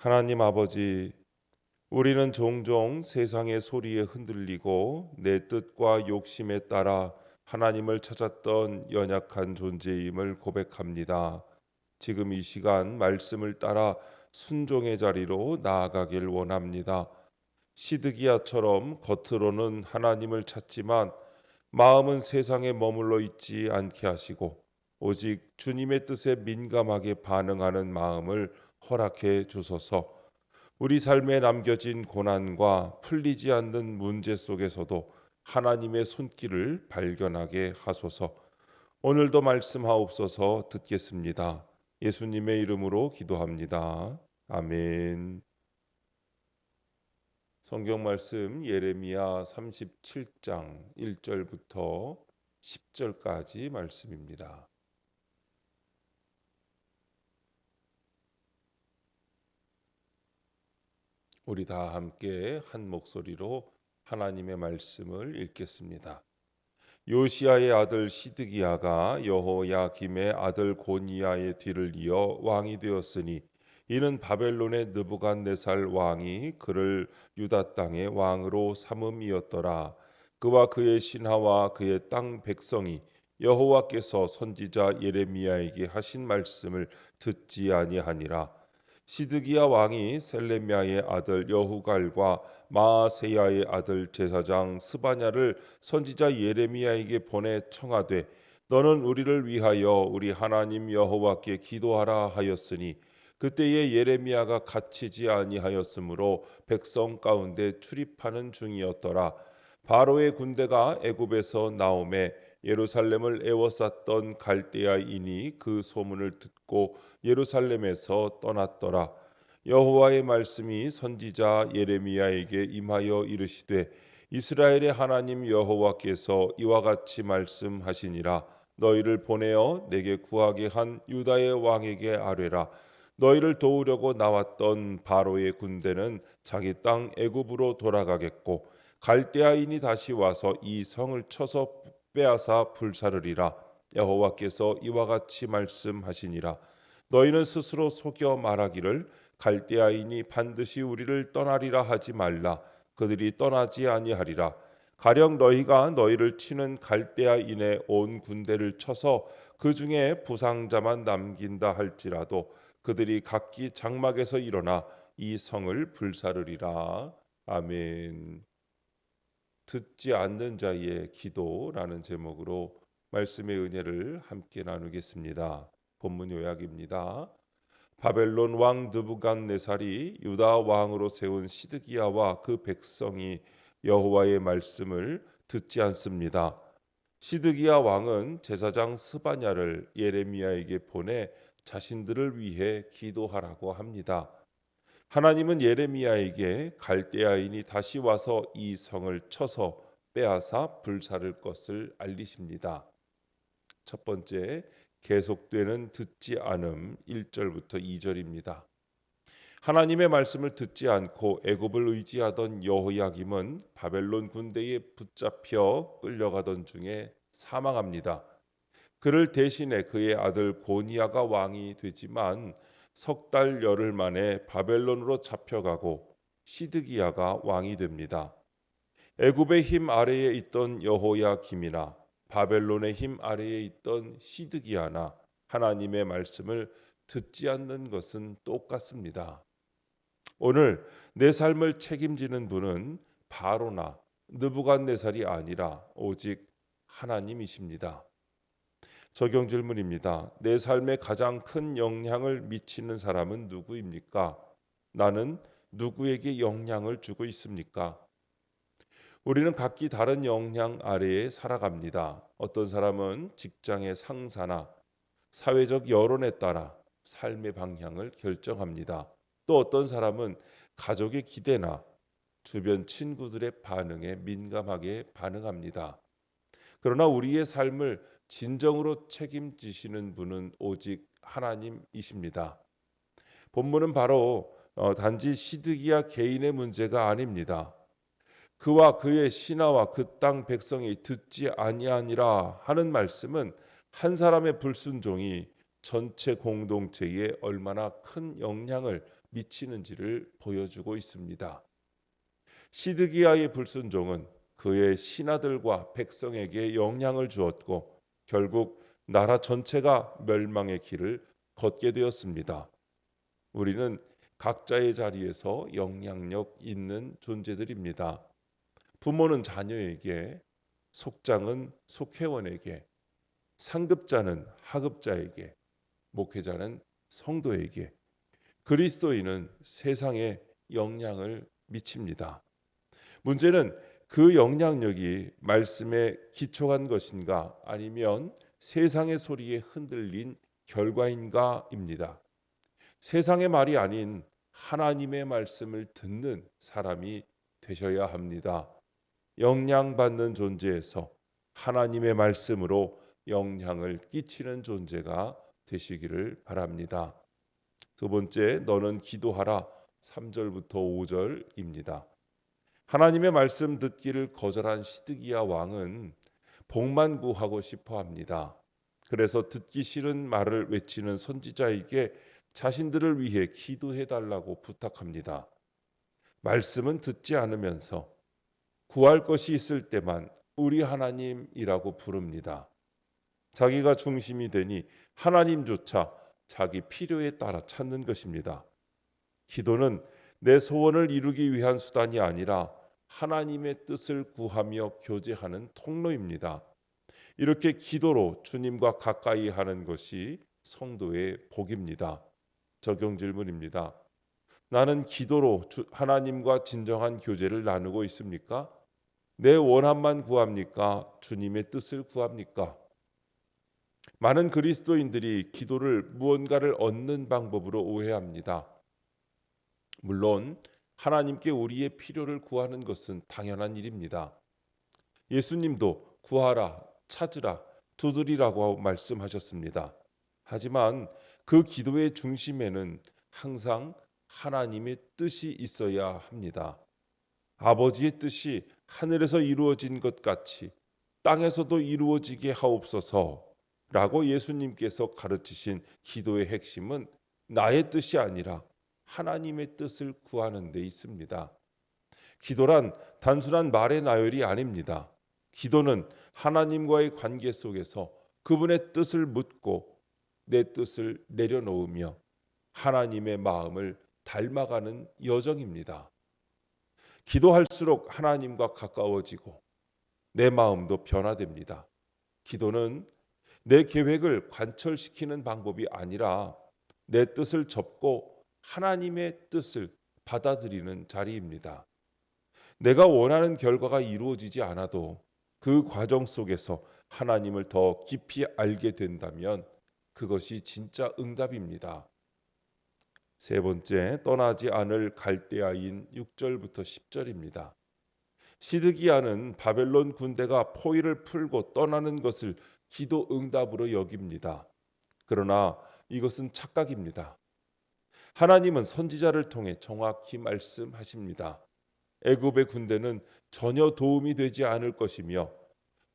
하나님 아버지, 우리는 종종 세상의 소리에 흔들리고 내 뜻과 욕심에 따라 하나님을 찾았던 연약한 존재임을 고백합니다. 지금 이 시간 말씀을 따라 순종의 자리로 나아가길 원합니다. 시드기야처럼 겉으로는 하나님을 찾지만 마음은 세상에 머물러 있지 않게 하시고 오직 주님의 뜻에 민감하게 반응하는 마음을 허락해 주소서. 우리 삶에 남겨진 고난과 풀리지 않는 문제 속에서도 하나님의 손길을 발견하게 하소서. 오늘도 말씀하옵소서. 듣겠습니다. 예수님의 이름으로 기도합니다. 아멘. 성경 말씀 예레미야 37장 1절부터 10절까지 말씀입니다. 우리 다 함께 한 목소리로 하나님의 말씀을 읽겠습니다. 요시야의 아들 시드기야가 여호야김의 아들 고니야의 뒤를 이어 왕이 되었으니 이는 바벨론의 느부갓네살 왕이 그를 유다 땅의 왕으로 삼음이었더라. 그와 그의 신하와 그의 땅 백성이 여호와께서 선지자 예레미야에게 하신 말씀을 듣지 아니하니라. 시드기야 왕이 셀레미야의 아들 여후갈과 마아세야의 아들 제사장 스바냐를 선지자 예레미야에게 보내 청하되 너는 우리를 위하여 우리 하나님 여호와께 기도하라 하였으니 그때에 예레미야가 갇히지 아니하였으므로 백성 가운데 출입하는 중이었더라. 바로의 군대가 애굽에서 나오매 예루살렘을 에워쌌던 갈대아인이 그 소문을 듣고 예루살렘에서 떠났더라. 여호와의 말씀이 선지자 예레미야에게 임하여 이르시되 이스라엘의 하나님 여호와께서 이와 같이 말씀하시니라. 너희를 보내어 내게 구하게 한 유다의 왕에게 아뢰라. 너희를 도우려고 나왔던 바로의 군대는 자기 땅 애굽으로 돌아가겠고 갈대아인이 다시 와서 이 성을 쳐서 빼앗아 불사르리라. 여호와께서 이와 같이 말씀하시니라. 너희는 스스로 속여 말하기를 갈대아인이 반드시 우리를 떠나리라 하지 말라. 그들이 떠나지 아니하리라. 가령 너희가 너희를 치는 갈대아인의 온 군대를 쳐서 그 중에 부상자만 남긴다 할지라도 그들이 각기 장막에서 일어나 이 성을 불사르리라. 아멘. 듣지 않는 자의 기도라는 제목으로 말씀의 은혜를 함께 나누겠습니다. 본문 요약입니다. 바벨론 왕 느부갓네살이 유다 왕으로 세운 시드기야와 그 백성이 여호와의 말씀을 듣지 않습니다. 시드기야 왕은 제사장 스바냐를 예레미야에게 보내 자신들을 위해 기도하라고 합니다. 하나님은 예레미야에게 갈대아인이 다시 와서 이 성을 쳐서 빼앗아 불사를 것을 알리십니다. 첫 번째, 계속되는 듣지 않음 1절부터 2절입니다. 하나님의 말씀을 듣지 않고 애굽을 의지하던 여호야김은 바벨론 군대에 붙잡혀 끌려가던 중에 사망합니다. 그를 대신해 그의 아들 고니야가 왕이 되지만 석 달 열흘 만에 바벨론으로 잡혀가고 시드기야가 왕이 됩니다. 애굽의 힘 아래에 있던 여호야김이나 바벨론의 힘 아래에 있던 시드기야나 하나님의 말씀을 듣지 않는 것은 똑같습니다. 오늘 내 삶을 책임지는 분은 바로나 느부갓네살이 아니라 오직 하나님이십니다. 적용 질문입니다. 내 삶에 가장 큰 영향을 미치는 사람은 누구입니까? 나는 누구에게 영향을 주고 있습니까? 우리는 각기 다른 영향 아래에 살아갑니다. 어떤 사람은 직장의 상사나 사회적 여론에 따라 삶의 방향을 결정합니다. 또 어떤 사람은 가족의 기대나 주변 친구들의 반응에 민감하게 반응합니다. 그러나 우리의 삶을 진정으로 책임지시는 분은 오직 하나님이십니다. 본문은 바로 단지 시드기야 개인의 문제가 아닙니다. 그와 그의 신하와 그 땅 백성이 듣지 아니하니라 하는 말씀은 한 사람의 불순종이 전체 공동체에 얼마나 큰 영향을 미치는지를 보여주고 있습니다. 시드기야의 불순종은 그의 신하들과 백성에게 영향을 주었고 결국 나라 전체가 멸망의 길을 걷게 되었습니다. 우리는 각자의 자리에서 영향력 있는 존재들입니다. 부모는 자녀에게, 속장은 속회원에게, 상급자는 하급자에게, 목회자는 성도에게, 그리스도인은 세상에 영향을 미칩니다. 문제는 그 영향력이 말씀에 기초한 것인가 아니면 세상의 소리에 흔들린 결과인가입니다. 세상의 말이 아닌 하나님의 말씀을 듣는 사람이 되셔야 합니다. 영향받는 존재에서 하나님의 말씀으로 영향을 끼치는 존재가 되시기를 바랍니다. 두 번째, 너는 기도하라 3절부터 5절입니다. 하나님의 말씀 듣기를 거절한 시드기야 왕은 복만 구하고 싶어 합니다. 그래서 듣기 싫은 말을 외치는 선지자에게 자신들을 위해 기도해 달라고 부탁합니다. 말씀은 듣지 않으면서 구할 것이 있을 때만 우리 하나님이라고 부릅니다. 자기가 중심이 되니 하나님조차 자기 필요에 따라 찾는 것입니다. 기도는 내 소원을 이루기 위한 수단이 아니라 하나님의 뜻을 구하며 교제하는 통로입니다. 이렇게 기도로 주님과 가까이 하는 것이 성도의 복입니다. 적용 질문입니다. 나는 기도로 하나님과 진정한 교제를 나누고 있습니까? 내 원함만 구합니까? 주님의 뜻을 구합니까? 많은 그리스도인들이 기도를 무언가를 얻는 방법으로 오해합니다. 물론 하나님께 우리의 필요를 구하는 것은 당연한 일입니다. 예수님도 구하라, 찾으라, 두드리라고 말씀하셨습니다. 하지만 그 기도의 중심에는 항상 하나님의 뜻이 있어야 합니다. 아버지의 뜻이 하늘에서 이루어진 것 같이 땅에서도 이루어지게 하옵소서라고 예수님께서 가르치신 기도의 핵심은 나의 뜻이 아니라 하나님의 뜻을 구하는 데 있습니다. 기도란 단순한 말의 나열이 아닙니다. 기도는 하나님과의 관계 속에서 그분의 뜻을 묻고 내 뜻을 내려놓으며 하나님의 마음을 닮아가는 여정입니다. 기도할수록 하나님과 가까워지고 내 마음도 변화됩니다. 기도는 내 계획을 관철시키는 방법이 아니라 내 뜻을 접고 하나님의 뜻을 받아들이는 자리입니다. 내가 원하는 결과가 이루어지지 않아도 그 과정 속에서 하나님을 더 깊이 알게 된다면 그것이 진짜 응답입니다. 세 번째, 떠나지 않을 갈대아인 6절부터 10절입니다. 시드기야는 바벨론 군대가 포위를 풀고 떠나는 것을 기도 응답으로 여깁니다. 그러나 이것은 착각입니다. 하나님은 선지자를 통해 정확히 말씀하십니다. 애굽의 군대는 전혀 도움이 되지 않을 것이며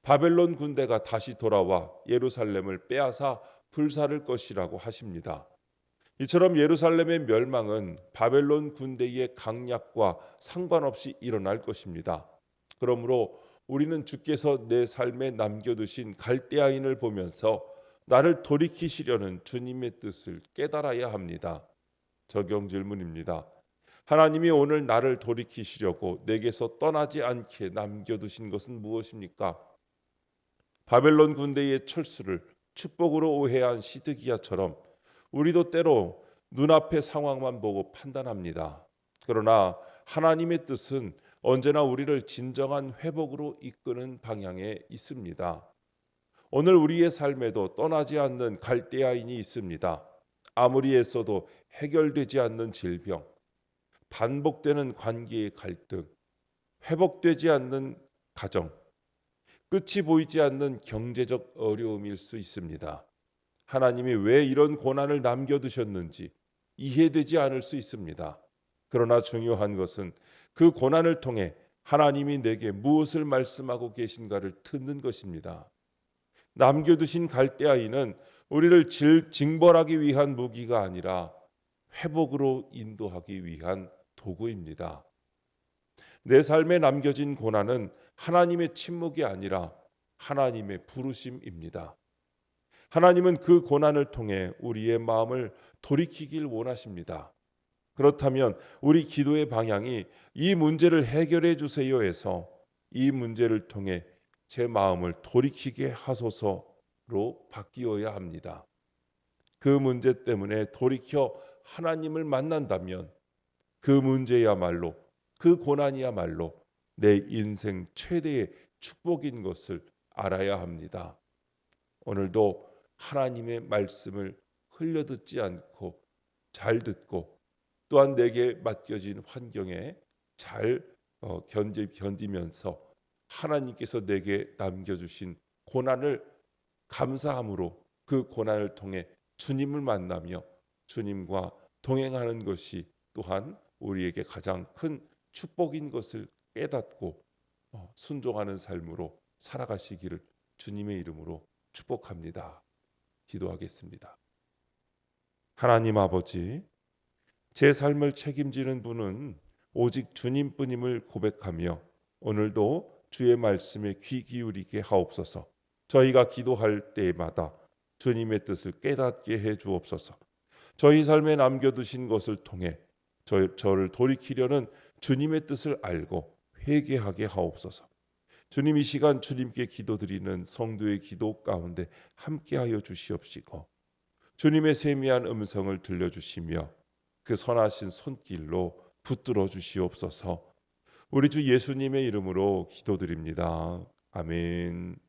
바벨론 군대가 다시 돌아와 예루살렘을 빼앗아 불사를 것이라고 하십니다. 이처럼 예루살렘의 멸망은 바벨론 군대의 강약과 상관없이 일어날 것입니다. 그러므로 우리는 주께서 내 삶에 남겨두신 갈대아인을 보면서 나를 돌이키시려는 주님의 뜻을 깨달아야 합니다. 적용 질문입니다. 하나님이 오늘 나를 돌이키시려고 내게서 떠나지 않게 남겨두신 것은 무엇입니까? 바벨론 군대의 철수를 축복으로 오해한 시드기야처럼 우리도 때로 눈앞의 상황만 보고 판단합니다. 그러나 하나님의 뜻은 언제나 우리를 진정한 회복으로 이끄는 방향에 있습니다. 오늘 우리의 삶에도 떠나지 않는 갈대아인이 있습니다. 아무리 애써도 해결되지 않는 질병, 반복되는 관계의 갈등, 회복되지 않는 가정, 끝이 보이지 않는 경제적 어려움일 수 있습니다. 하나님이 왜 이런 고난을 남겨두셨는지 이해되지 않을 수 있습니다. 그러나 중요한 것은 그 고난을 통해 하나님이 내게 무엇을 말씀하고 계신가를 듣는 것입니다. 남겨두신 갈대아인은 우리를 징벌하기 위한 무기가 아니라 회복으로 인도하기 위한 도구입니다. 내 삶에 남겨진 고난은 하나님의 침묵이 아니라 하나님의 부르심입니다. 하나님은 그 고난을 통해 우리의 마음을 돌이키길 원하십니다. 그렇다면 우리 기도의 방향이 이 문제를 해결해 주세요에서 이 문제를 통해 제 마음을 돌이키게 하소서로 바뀌어야 합니다. 그 문제 때문에 돌이켜 하나님을 만난다면 그 문제야말로, 그 고난이야말로 내 인생 최대의 축복인 것을 알아야 합니다. 오늘도 하나님의 말씀을 흘려듣지 않고 잘 듣고 또한 내게 맡겨진 환경에 잘 견디면서 하나님께서 내게 남겨주신 고난을 감사함으로 그 고난을 통해 주님을 만나며 주님과 동행하는 것이 또한 우리에게 가장 큰 축복인 것을 깨닫고 순종하는 삶으로 살아가시기를 주님의 이름으로 축복합니다. 기도하겠습니다. 하나님 아버지, 제 삶을 책임지는 분은 오직 주님뿐임을 고백하며 오늘도 주의 말씀에 귀 기울이게 하옵소서. 저희가 기도할 때마다 주님의 뜻을 깨닫게 해 주옵소서. 저희 삶에 남겨두신 것을 통해 저를 돌이키려는 주님의 뜻을 알고 회개하게 하옵소서. 주님, 이 시간 주님께 기도드리는 성도의 기도 가운데 함께하여 주시옵시고 주님의 세미한 음성을 들려주시며 그 선하신 손길로 붙들어 주시옵소서. 우리 주 예수님의 이름으로 기도드립니다. 아멘.